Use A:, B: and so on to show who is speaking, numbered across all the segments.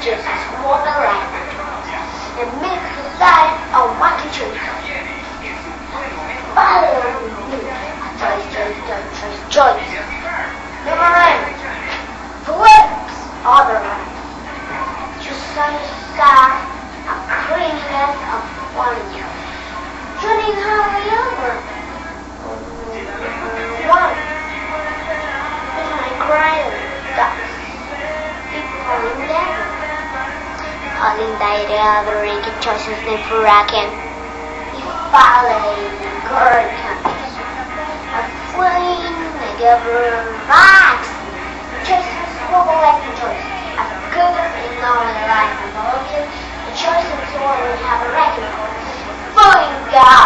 A: just walk around and make the life a wacky choice. Follow me. Choice. Number 9. Flips other right. Just satisfy a craziness of one. Turning hardly over. 1. Midnight crying ducks. Falling down. Calling the other ranking choices named for racking. He followed the girl comes. A flame, a giver, rocks. Choices wobble like the choice. A good in all my life and all of you. The choices all we have a record. Falling down.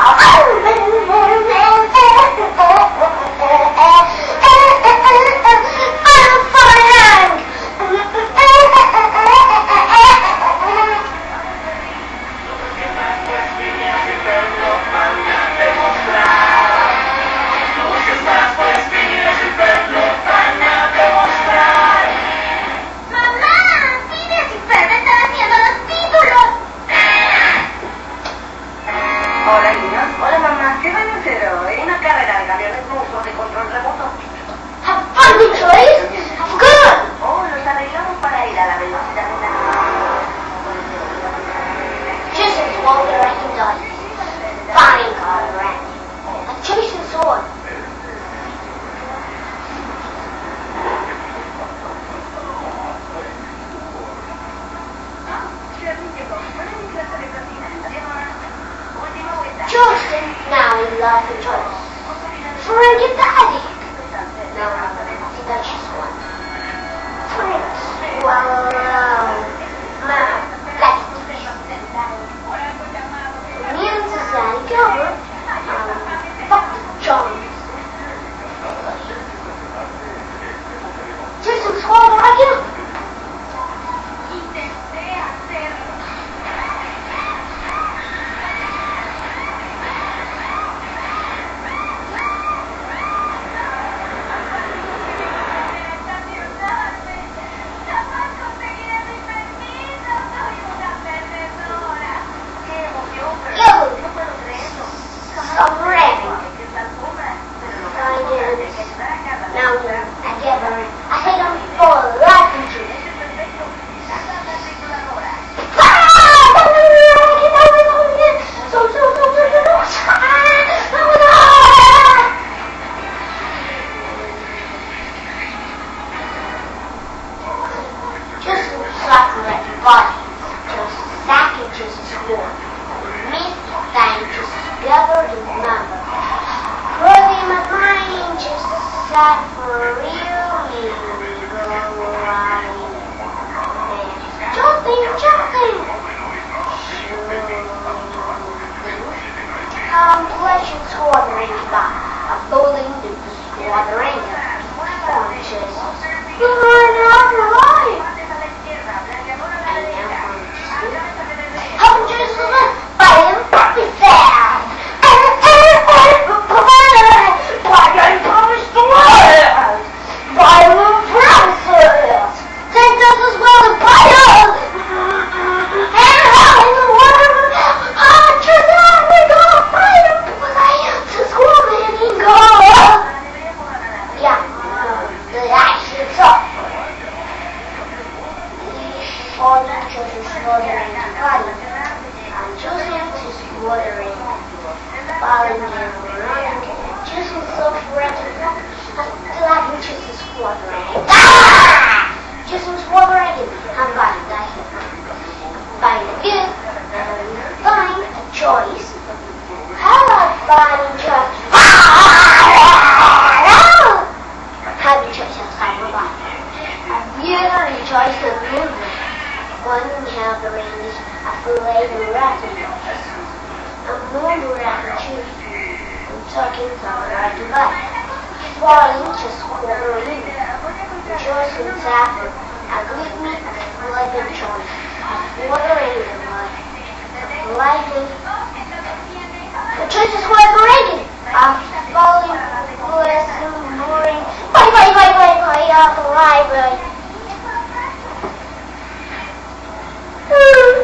B: Hola mamá, ¿qué van a hacer hoy? Una carrera de camiones rusos de control remoto.
A: Have fun, good choice. Have good.
B: Oh, los arreglamos para ir a la velocidad de la luz.
A: Choices while they're acting done. Fine car around. A choice sword. Justin now in love with choice. Frankie Daddy. No, I think that's just one. Friends. Well, now, let's Immune Society cover. Dr. Jones. Justin swallowed again. Complexion squadron by a bowling the squadron. Punches. Burn out life. Hundreds of them by a puppy fair. Why promise the world? Buy them promises. Take us as well as buy us. And how in the world? Just now we gonna fight them. Just woman and go. Yeah, the action's up. All the children slaughtering the body. And Joseph is slaughtering. Falling down, running. Joseph so frantic. Until I reach his slaughtering. Joseph slaughtering. I'm buying that. Buying a gift. Buying a choice. How about buying a choice? Having choice outside my body. You don't choice the movement. One have the range of flavor rapid. A moon rapid choose. I'm talking about right to body. Falling just quarter a minute. Choice and sapper. A good meat, like a choice. A water in the blood. Like it. The choice is what I'm reading. I'm falling, blessing, boring. Bye, off the library.